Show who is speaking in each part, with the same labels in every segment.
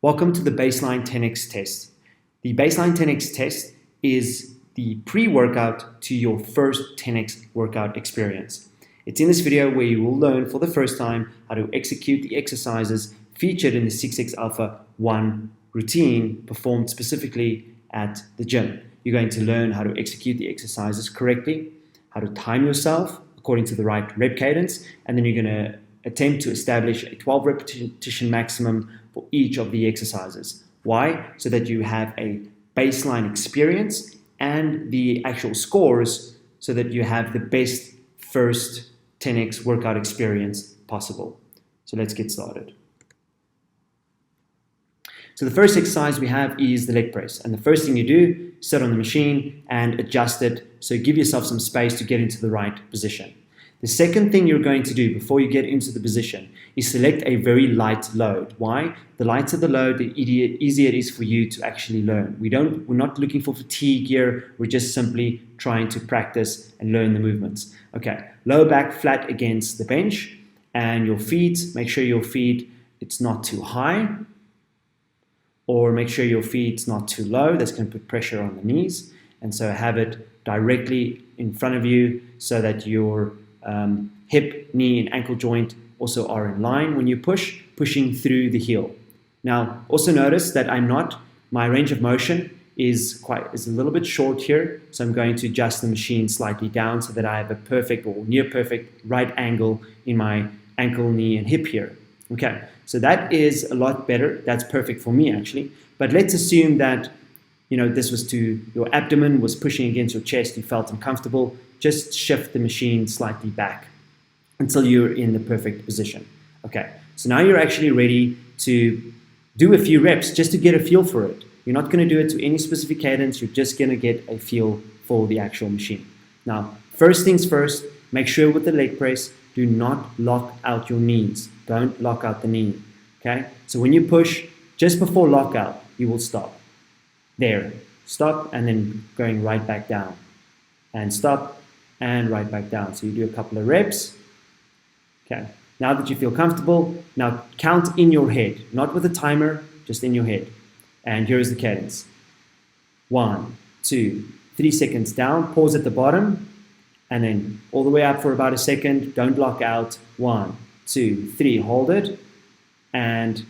Speaker 1: Welcome to the Baseline 10x test. The Baseline 10x test is the pre-workout to your first 10x workout experience. It's in this video where you will learn for the first time how to execute the exercises featured in the 6x Alpha 1 routine performed specifically at the gym. You're going to learn how to execute the exercises correctly, how to time yourself according to the right rep cadence, and then you're going to attempt to establish a 12 repetition maximum for each of the exercises. Why? So that you have a baseline experience and the actual scores so that you have the best first 10x workout experience possible. So let's get started. So the first exercise we have is the leg press. And the first thing you do, sit on the machine and adjust it. So give yourself some space to get into the right position. The second thing you're going to do before you get into the position is select a very light load. Why? The lighter the load, the easier it is for you to actually learn. We're not looking for fatigue here. We're just simply trying to practice and learn the movements. Okay, lower back flat against the bench, and your feet, make sure your feet, it's not too high, or make sure your feet's not too low. That's going to put pressure on the knees. And so have it directly in front of you so that your hip, knee, and ankle joint also are in line when you pushing through the heel. Now, also notice that my range of motion is a little bit short here, so I'm going to adjust the machine slightly down so that I have a perfect or near perfect right angle in my ankle, knee, and hip here. Okay, so that is a lot better. That's perfect for me actually. But let's assume that this was to your abdomen was pushing against your chest, you felt uncomfortable. Just shift the machine slightly back until you're in the perfect position. Okay, so now you're actually ready to do a few reps just to get a feel for it. You're not going to do it to any specific cadence. You're just going to get a feel for the actual machine. Now, first things first, make sure with the leg press, do not lock out your knees. Don't lock out the knee. Okay, so when you push, just before lockout, you will stop. There, stop, and then going right back down. And stop, and right back down. So you do a couple of reps. Okay, now that you feel comfortable, now count in your head, not with a timer, just in your head. And here's the cadence. 1, 2, 3 seconds down, pause at the bottom, and then all the way up for about a second, don't lock out. 1, 2, 3, hold it, and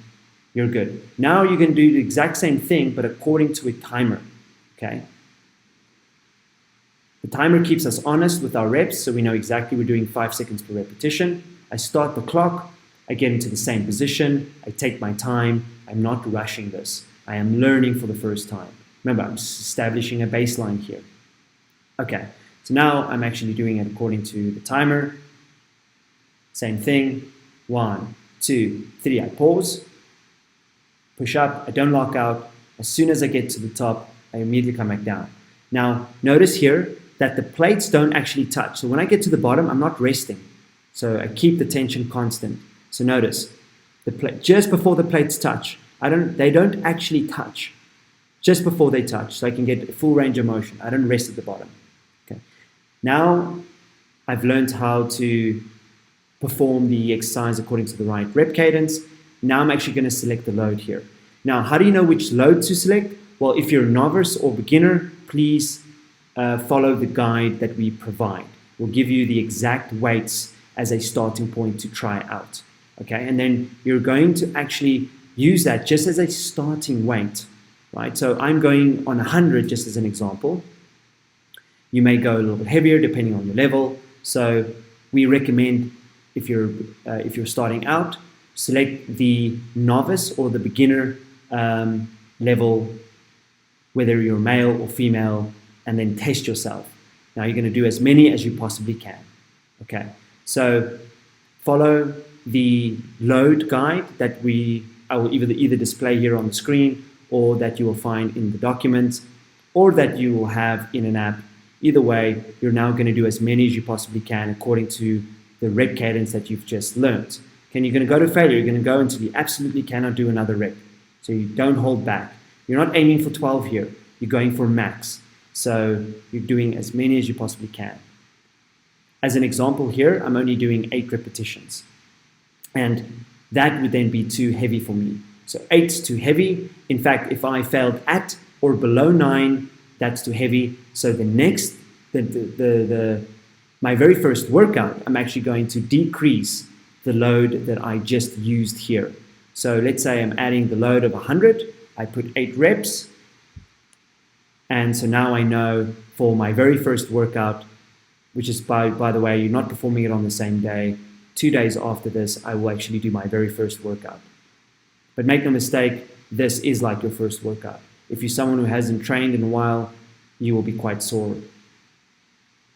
Speaker 1: you're good. Now you're going to do the exact same thing, but according to a timer, okay? The timer keeps us honest with our reps, so we know exactly we're doing 5 seconds per repetition. I start the clock, I get into the same position, I take my time, I'm not rushing this. I am learning for the first time. Remember, I'm establishing a baseline here. Okay, so now I'm actually doing it according to the timer. Same thing, 1, 2, 3, I pause, push up, I don't lock out. As soon as I get to the top, I immediately come back down. Now, notice here that the plates don't actually touch. So when I get to the bottom, I'm not resting. So I keep the tension constant. So notice, just before the plates touch, they don't actually touch. Just before they touch, so I can get a full range of motion. I don't rest at the bottom. Okay. Now, I've learned how to perform the exercise according to the right rep cadence. Now I'm actually going to select the load here. Now, how do you know which load to select? Well, if you're a novice or beginner, please follow the guide that we provide. We'll give you the exact weights as a starting point to try out. Okay, and then you're going to actually use that just as a starting weight, right? So I'm going on 100 just as an example. You may go a little bit heavier depending on your level. So we recommend if you're starting out, select the novice or the beginner level, whether you're male or female, and then test yourself. Now you're going to do as many as you possibly can. Okay, so follow the load guide that I will either display here on the screen, or that you will find in the documents, or that you will have in an app. Either way, you're now going to do as many as you possibly can according to the rep cadence that you've just learned. Okay, you're going to go to failure. You're going to go until you absolutely cannot do another rep. So you don't hold back. You're not aiming for 12 here. You're going for max. So you're doing as many as you possibly can. As an example here, I'm only doing 8 repetitions. And that would then be too heavy for me. So 8's too heavy. In fact, if I failed at or below 9, that's too heavy. So the next, my very first workout, I'm actually going to decrease the load that I just used here. So let's say I'm adding the load of 100. I put 8 reps. And so now I know for my very first workout, which is, by the way, you're not performing it on the same day. 2 days after this, I will actually do my very first workout. But make no mistake, this is like your first workout. If you're someone who hasn't trained in a while, you will be quite sore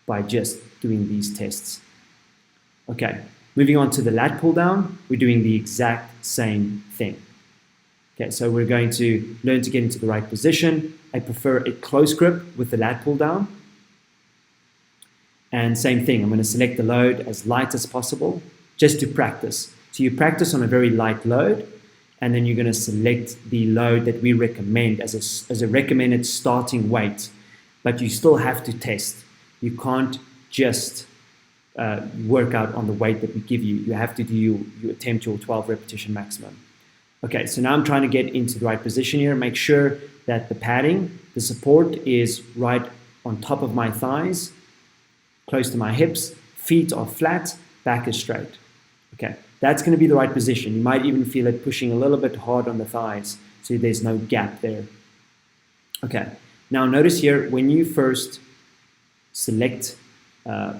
Speaker 1: by just doing these tests. Okay, moving on to the lat pull down, we're doing the exact same thing. Okay, so we're going to learn to get into the right position. I prefer a close grip with the lat pull down. And same thing, I'm going to select the load as light as possible just to practice. So you practice on a very light load, and then you're going to select the load that we recommend as a recommended starting weight. But you still have to test. You can't just work out on the weight that we give you. You have to do, you attempt your 12 repetition maximum. Okay, so now I'm trying to get into the right position here. Make sure that the padding, the support is right on top of my thighs, close to my hips, feet are flat, back is straight. Okay, that's going to be the right position. You might even feel it pushing a little bit hard on the thighs, so there's no gap there. Okay, now notice here, when you first select,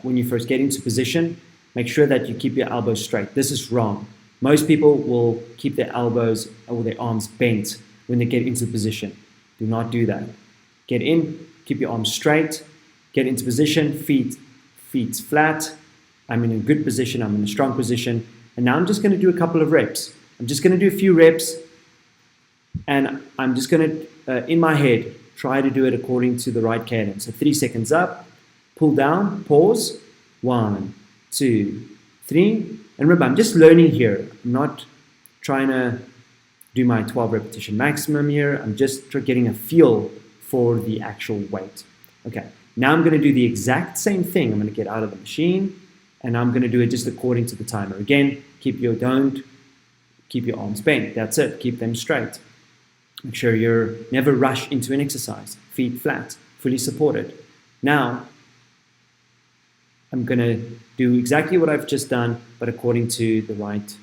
Speaker 1: when you first get into position, make sure that you keep your elbows straight. This is wrong. Most people will keep their elbows or their arms bent when they get into position. Do not do that. Get in, keep your arms straight, get into position, feet flat. I'm in a good position, I'm in a strong position. And now I'm just going to do a couple of reps. I'm just going to do a few reps, and I'm just going to, in my head, try to do it according to the right cadence. So 3 seconds up, pull down, pause, 1, 2, 3. And remember, I'm just learning here. I'm not trying to do my 12 repetition maximum here. I'm just getting a feel for the actual weight. Okay, now I'm going to do the exact same thing. I'm going to get out of the machine, and I'm going to do it just according to the timer. Again, don't keep your arms bent. That's it. Keep them straight. Make sure you never rush into an exercise. Feet flat, fully supported. Now, I'm going to do exactly what I've just done, but according to the right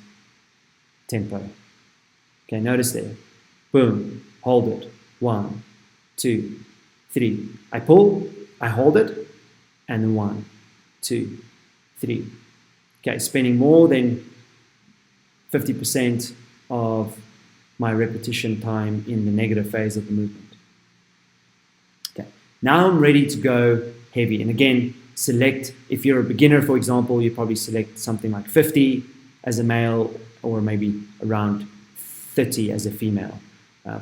Speaker 1: tempo. Okay, notice there. Boom, hold it. 1, 2, 3. I pull, I hold it, and then 1, 2, 3. Okay, spending more than 50% of my repetition time in the negative phase of the movement. Okay, now I'm ready to go heavy. And again, select, if you're a beginner, for example, you probably select something like 50 as a male, or maybe around 30 as a female.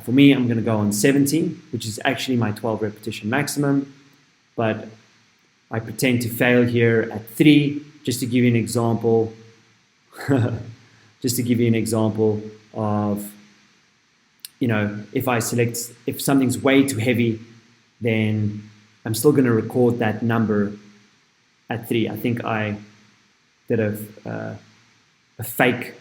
Speaker 1: For me, I'm going to go on 70, which is actually my 12 repetition maximum, but I pretend to fail here at 3, just to give you an example. Just to give you an example of, if something's way too heavy, then I'm still going to record that number at 3. I think I did a fake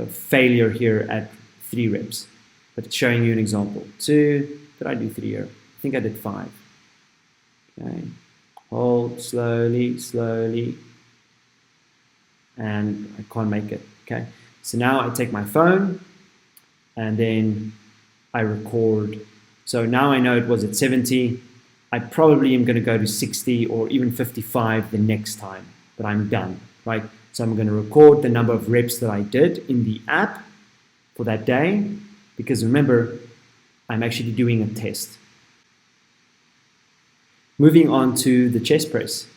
Speaker 1: failure here at 3 reps, but it's showing you an example. 2, did I do 3 here? I think I did 5. Okay, hold slowly, and I can't make it. Okay, so now I take my phone and then I record. So now I know it was at 70. I probably am going to go to 60 or even 55 the next time, but I'm done, right? So I'm going to record the number of reps that I did in the app for that day, because remember, I'm actually doing a test. Moving on to the chest press.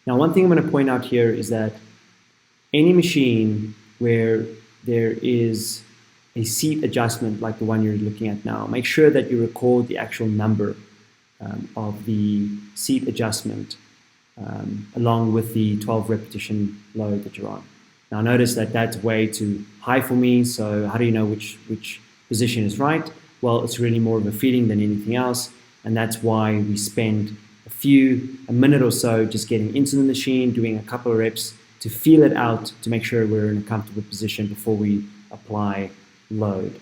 Speaker 1: Now, one thing I'm going to point out here is that any machine where there is a seat adjustment like the one you're looking at now, make sure that you record the actual number of the seat adjustment along with the 12 repetition load that you're on. Now notice that that's way too high for me, so how do you know which position is right? Well, it's really more of a feeling than anything else, and that's why we spend a minute or so just getting into the machine, doing a couple of reps to feel it out, to make sure we're in a comfortable position before we apply load.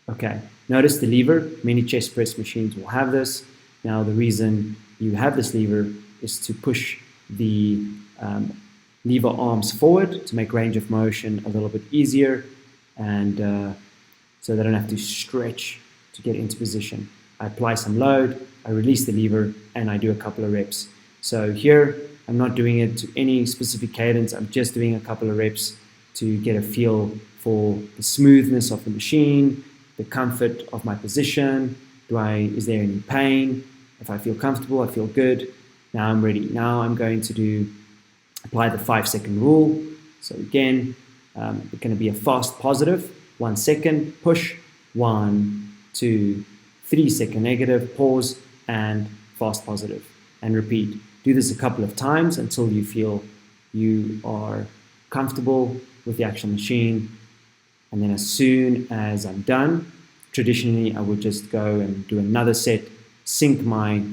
Speaker 1: Okay, notice the lever. Many chest press machines will have this. Now the reason you have this lever is to push the lever arms forward to make range of motion a little bit easier, and so they don't have to stretch to get into position. I apply some load, I release the lever, and I do a couple of reps. So here, I'm not doing it to any specific cadence, I'm just doing a couple of reps to get a feel for the smoothness of the machine, the comfort of my position. Is there any pain? If I feel comfortable, I feel good. Now I'm ready. Now I'm going to apply the 5-second rule. So again, it's going to be a fast positive, 1 second, push, 1, 2, 3 second negative, pause, and fast positive, and repeat. Do this a couple of times until you feel you are comfortable with the actual machine. And then as soon as I'm done, traditionally I would just go and do another set, sync my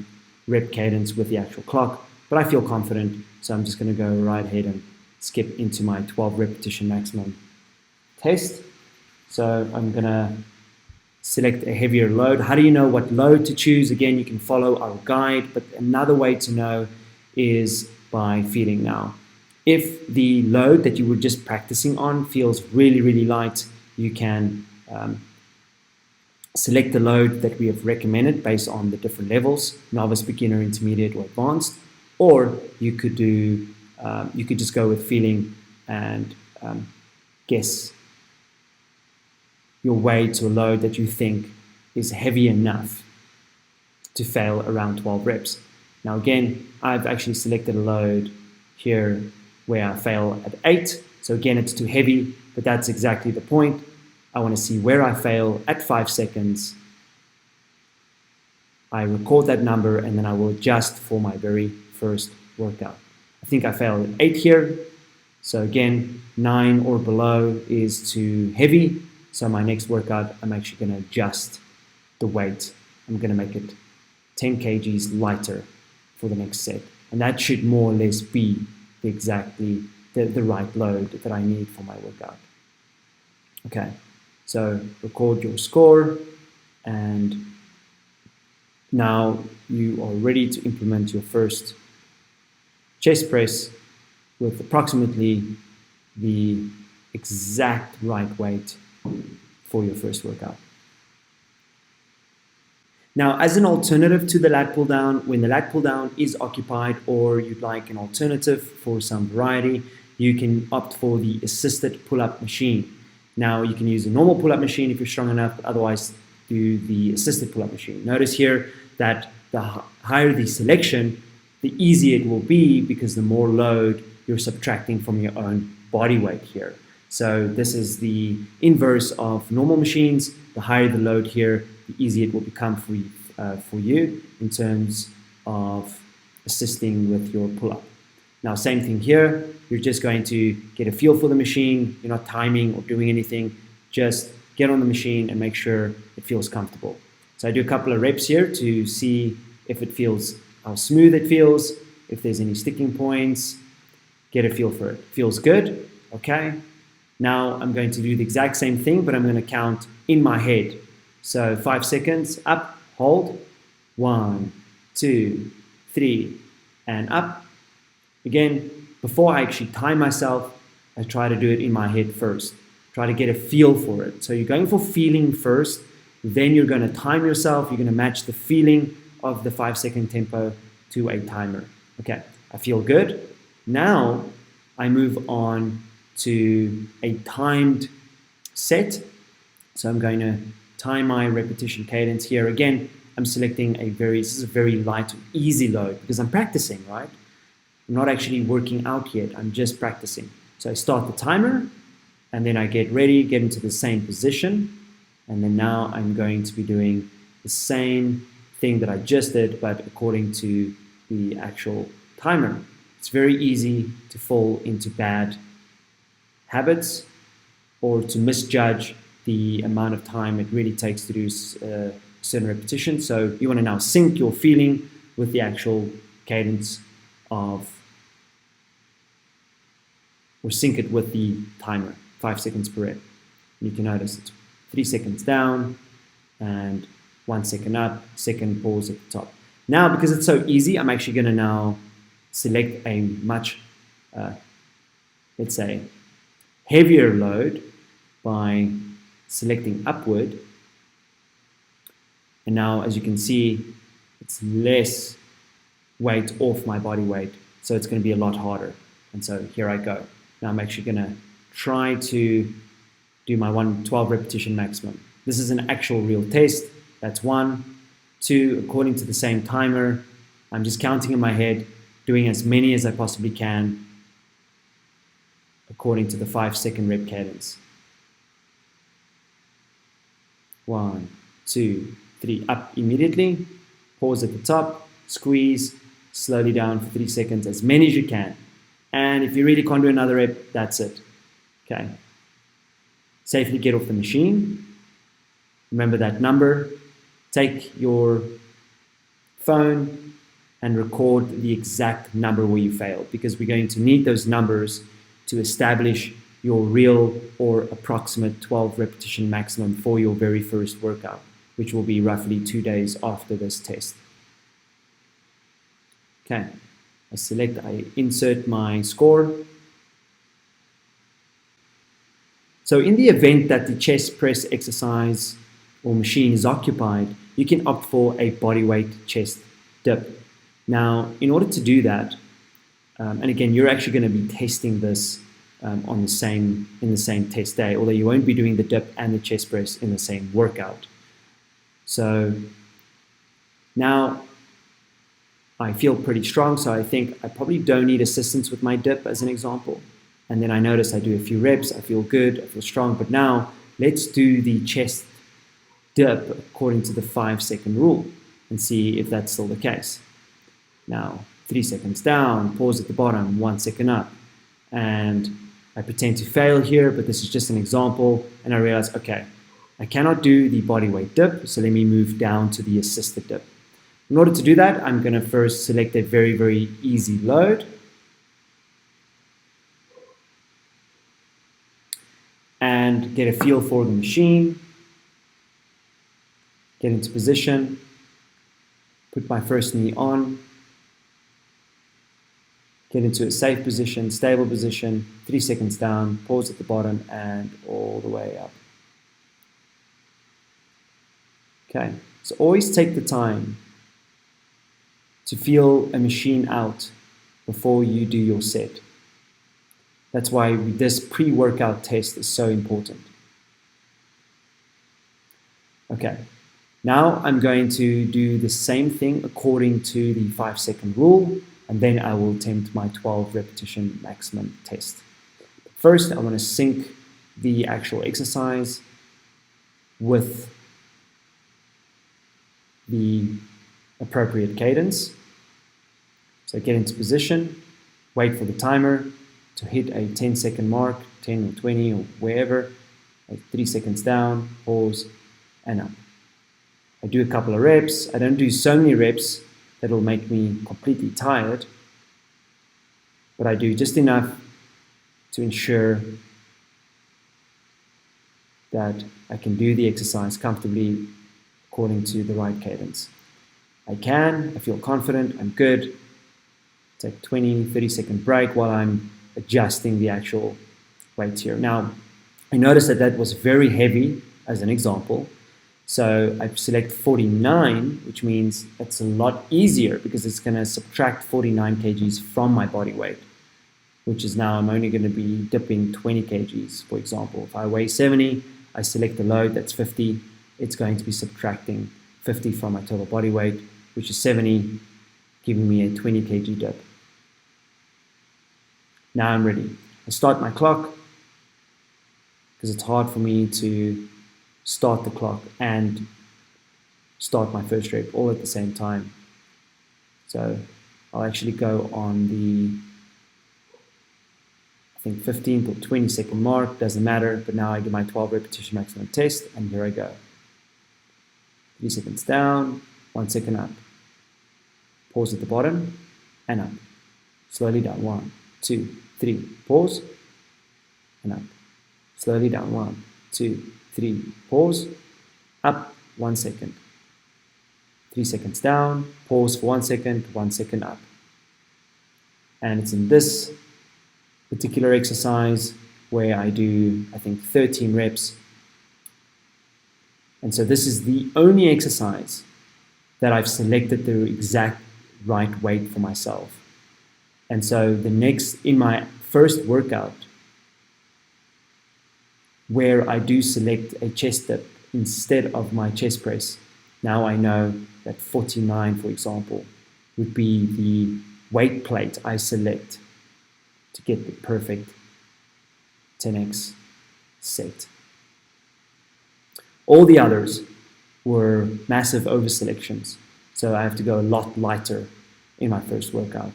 Speaker 1: rep cadence with the actual clock, but I feel confident, so I'm just going to go right ahead and skip into my 12 repetition maximum test. So I'm going to select a heavier load. How do you know what load to choose? Again, you can follow our guide, but another way to know is by feeling. Now, if the load that you were just practicing on feels really light, you can select the load that we have recommended based on the different levels: novice, beginner, intermediate, or advanced. Or you could do, you could just go with feeling and guess your way to a load that you think is heavy enough to fail around 12 reps. Now again, I've actually selected a load here where I fail at 8. So again, it's too heavy, but that's exactly the point. I want to see where I fail at 5 seconds. I record that number, and then I will adjust for my very first workout. I think I failed at 8 here. So again, 9 or below is too heavy. So my next workout, I'm actually going to adjust the weight. I'm going to make it 10 kgs lighter for the next set. And that should more or less be exactly the right load that I need for my workout. Okay, so record your score, and now you are ready to implement your first chest press with approximately the exact right weight for your first workout. Now, as an alternative to the lat pull down, when the lat pull down is occupied or you'd like an alternative for some variety, you can opt for the assisted pull-up machine. Now, you can use a normal pull-up machine if you're strong enough, but otherwise do the assisted pull-up machine. Notice here that the higher the selection, the easier it will be, because the more load you're subtracting from your own body weight here. So this is the inverse of normal machines. The higher the load here, the easier it will become for you in terms of assisting with your pull-up. Now, same thing here. You're just going to get a feel for the machine. You're not timing or doing anything. Just get on the machine and make sure it feels comfortable. So I do a couple of reps here to see if it feels, how smooth it feels, if there's any sticking points. Get a feel for it. Feels good? Okay. Now I'm going to do the exact same thing, but I'm going to count in my head. So 5 seconds, up, hold, 1, 2, 3, and up. Again, before I actually time myself, I try to do it in my head first. Try to get a feel for it. So you're going for feeling first, then you're going to time yourself. You're going to match the feeling of the 5-second tempo to a timer. Okay, I feel good. Now I move on to a timed set. So I'm going to time my repetition cadence here. Again, I'm selecting this is a very light, easy load because I'm practicing, right? I'm not actually working out yet. I'm just practicing. So I start the timer, and then I get ready, get into the same position. And then now I'm going to be doing the same thing that I just did, but according to the actual timer. It's very easy to fall into bad habits or to misjudge the amount of time it really takes to do certain repetitions. So you want to now sync your feeling with the actual cadence or sync it with the timer. 5 seconds per rep. You can notice it's 3 seconds down and 1 second up, second pause at the top. Now, because it's so easy, I'm actually going to now select a much, let's say, heavier load by selecting upward. And now, as you can see, it's less weight off my body weight, so it's going to be a lot harder. And so here I go. Now I'm actually going to try to do my 12 repetition maximum. This is an actual real test. That's 1, 2, according to the same timer. I'm just counting in my head, doing as many as I possibly can according to the 5-second rep cadence. 1, 2, 3, up immediately, pause at the top, squeeze, slowly down for 3 seconds, as many as you can. And if you really can't do another rep, that's it. Okay. Safely get off the machine. Remember that number. Take your phone and record the exact number where you failed, because we're going to need those numbers to establish your real or approximate 12 repetition maximum for your very first workout, which will be roughly 2 days after this test. Okay, I insert my score. So in the event that the chest press exercise or machine is occupied, you can opt for a bodyweight chest dip. Now, in order to do that, and again, you're actually going to be testing this in the same test day, although you won't be doing the dip and the chest press in the same workout. So now I feel pretty strong, so I think I probably don't need assistance with my dip as an example. And then I notice I do a few reps, I feel good, I feel strong, but now let's do the chest dip according to the 5-second rule and see if that's still the case. Now, 3 seconds down, pause at the bottom, 1 second up. And I pretend to fail here, but this is just an example. And I realize, okay, I cannot do the bodyweight dip, so let me move down to the assisted dip. In order to do that, I'm going to first select a very, very easy load. And get a feel for the machine. Get into position. Put my first knee on. Get into a safe position, stable position, 3 seconds down, pause at the bottom, and all the way up. Okay, so always take the time to feel a machine out before you do your set. That's why this pre-workout test is so important. Okay, now I'm going to do the same thing according to the 5-second rule, and then I will attempt my 12 repetition maximum test. First, I want to sync the actual exercise with the appropriate cadence. So get into position, wait for the timer to hit a 10-second mark, 10 or 20 or wherever, 3 seconds down, pause, and up. I do a couple of reps. I don't do so many reps that will make me completely tired, but I do just enough to ensure that I can do the exercise comfortably according to the right cadence. I feel confident, I'm good. Take 20, 30-second break while I'm adjusting the actual weight here. Now, I noticed that was very heavy as an example. So I select 49, which means it's a lot easier because it's going to subtract 49 kgs from my body weight, which is now I'm only going to be dipping 20 kgs, for example. If I weigh 70, I select the load, that's 50. It's going to be subtracting 50 from my total body weight, which is 70, giving me a 20 kg dip. Now I'm ready. I start my clock because it's hard for me to start the clock and start my first rep all at the same time. So I'll actually go on the, I think 15th or 20-second mark, doesn't matter, but now I do my 12 repetition maximum test, and here I go. 3 seconds down, 1 second up. Pause at the bottom, and up. Slowly down, 1, 2, 3, pause, and up. slowly down, 1, 2, 3, pause, up, 1 second, 3 seconds down, pause for 1 second, 1 second up. And it's in this particular exercise where I do, I think, 13 reps. And so this is the only exercise that I've selected the exact right weight for myself. And so the next, in my first workout, where I do select a chest dip instead of my chest press, now I know that 49, for example, would be the weight plate I select to get the perfect 10x set. All the others were massive over selections, so I have to go a lot lighter in my first workout.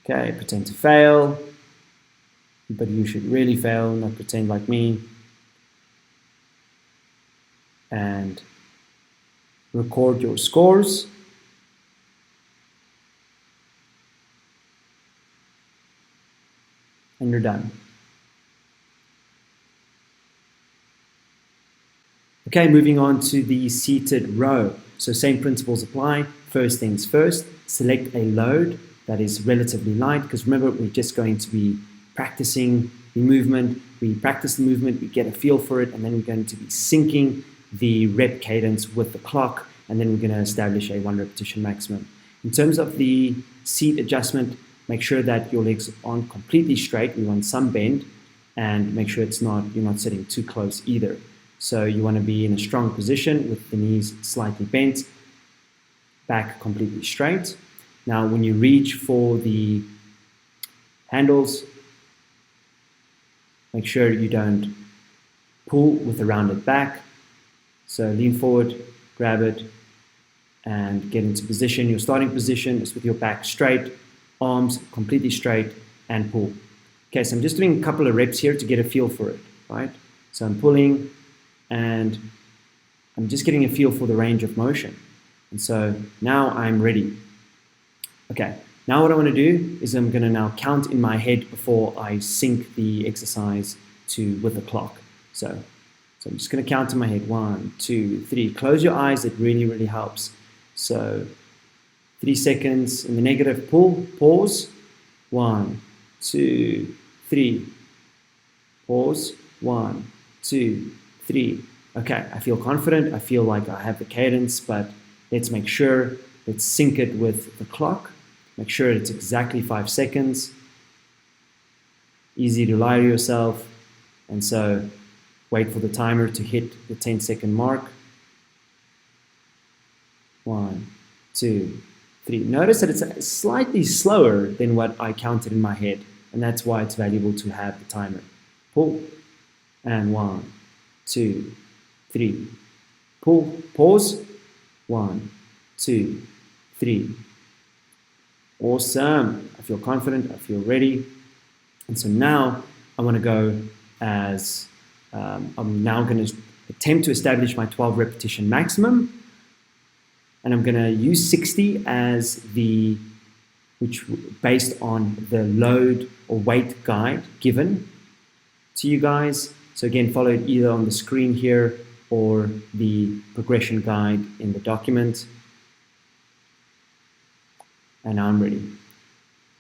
Speaker 1: Okay, pretend to fail, but you should really fail, not pretend like me. And record your scores. And you're done. Okay, moving on to the seated row. So same principles apply. First things first, select a load that is relatively light, because remember, we're just going to be practicing the movement. We practice the movement, we get a feel for it, and then we're going to be syncing the rep cadence with the clock, and then we're going to establish a 1 repetition maximum. In terms of the seat adjustment, make sure that your legs aren't completely straight. We want some bend, and make sure you're not sitting too close either. So you want to be in a strong position with the knees slightly bent, back completely straight. Now, when you reach for the handles, make sure you don't pull with a rounded back. So lean forward, grab it, and get into position. Your starting position is with your back straight, arms completely straight, and pull. Okay, so I'm just doing a couple of reps here to get a feel for it, right? So I'm pulling, and I'm just getting a feel for the range of motion. And so now I'm ready. Okay, now what I want to do is I'm going to now count in my head before I sync the exercise with the clock. So I'm just going to count in my head. 1, 2, 3. Close your eyes. It really, really helps. So 3 seconds in the negative, pull, pause. 1, 2, 3. Pause. 1, 2, 3. Okay, I feel confident. I feel like I have the cadence, but let's make sure, let's sync it with the clock. Make sure it's exactly 5 seconds. Easy to lie to yourself. And so wait for the timer to hit the 10-second mark. 1, 2, 3. Notice that it's slightly slower than what I counted in my head, and that's why it's valuable to have the timer. Pull, and 1, 2, 3. Pull, pause. 1, 2, 3. Awesome. I feel confident. I feel ready. And so now I want to go as I'm now going to attempt to establish my 12 repetition maximum. And I'm going to use 60 as based on the load or weight guide given to you guys. So again, follow it either on the screen here or the progression guide in the document. And now I'm ready.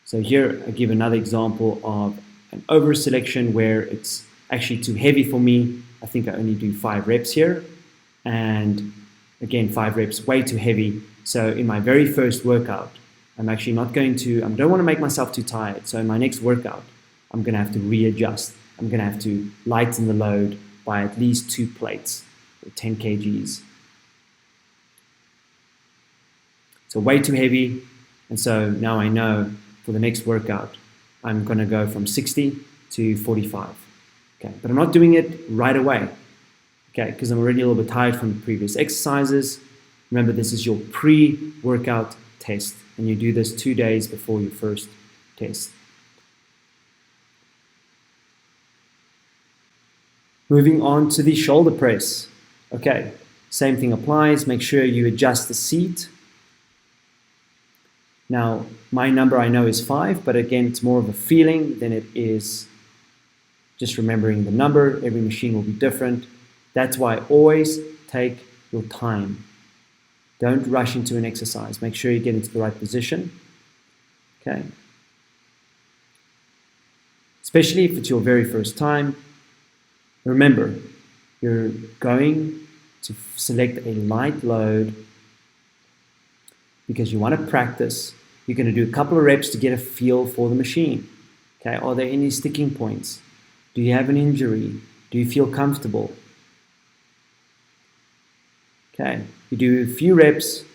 Speaker 1: So here I give another example of an over selection where it's actually too heavy for me. I think I only do 5 reps here. And again, 5 reps, way too heavy. So in my very first workout, I'm actually not going to, I don't want to make myself too tired. So in my next workout, I'm going to have to readjust. I'm going to have to lighten the load by at least 2 plates, or 10 kgs. So way too heavy. And so now I know for the next workout, I'm going to go from 60 to 45. Okay, but I'm not doing it right away. Okay, because I'm already a little bit tired from the previous exercises. Remember, this is your pre-workout test, and you do this 2 days before your first test. Moving on to the shoulder press. Okay, same thing applies. Make sure you adjust the seat. Now, my number I know is 5, but again, it's more of a feeling than it is just remembering the number. Every machine will be different. That's why always take your time. Don't rush into an exercise. Make sure you get into the right position. Okay. Especially if it's your very first time. Remember, you're going to select a light load because you want to practice. You're going to do a couple of reps to get a feel for the machine. Okay, are there any sticking points? Do you have an injury? Do you feel comfortable? Okay, you do a few reps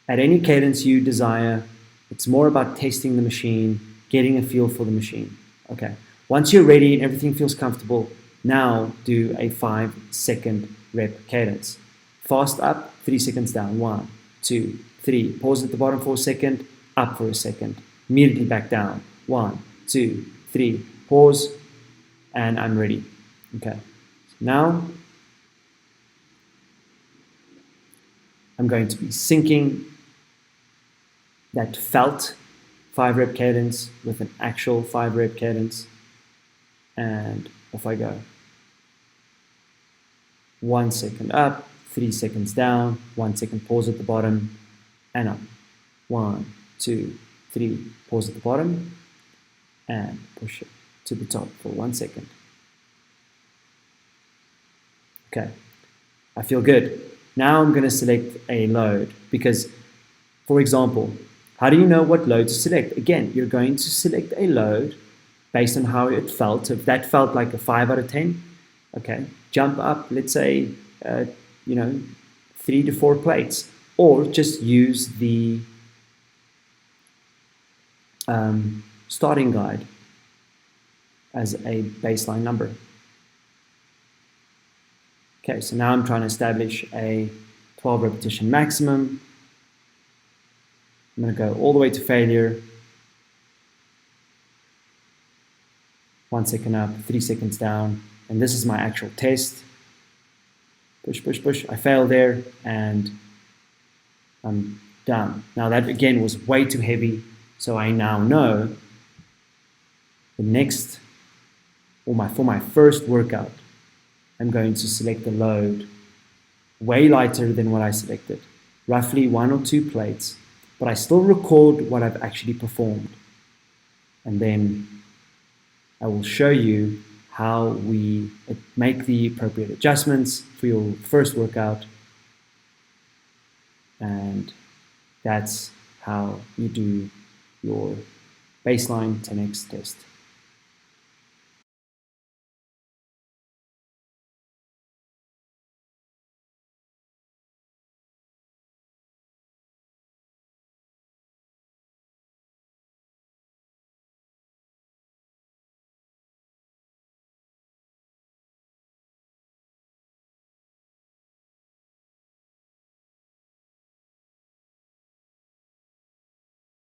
Speaker 1: at any cadence you desire. It's more about testing the machine, getting a feel for the machine. Okay, once you're ready and everything feels comfortable, now do a 5-second rep cadence. Fast up, 3 seconds down. 1, 2, 3. Pause at the bottom for a second, up for a second. Immediately back down. 1, 2, 3. Pause, and I'm ready. Okay, now I'm going to be syncing that felt 5-rep cadence with an actual 5-rep cadence, and off I go. 1 second up, 3 seconds down, 1 second pause at the bottom, and up. 1, 2, 3, pause at the bottom, and push it to the top for 1 second. Okay, I feel good. Now I'm going to select a load because, for example, how do you know what load to select? Again, you're going to select a load based on how it felt. If that felt like a 5 out of 10, okay, jump up, let's say, 3 to 4 plates, or just use the starting guide as a baseline number. Okay, so now I'm trying to establish a 12 repetition maximum. I'm going to go all the way to failure. 1 second up, 3 seconds down, and this is my actual test. Push, push, push. I failed there, and I'm done. Now that again was way too heavy, so I now know the next, for my first workout, I'm going to select a load way lighter than what I selected, roughly 1 or 2 plates, but I still record what I've actually performed. And then I will show you how we make the appropriate adjustments for your first workout, and that's how you do your baseline 10x test.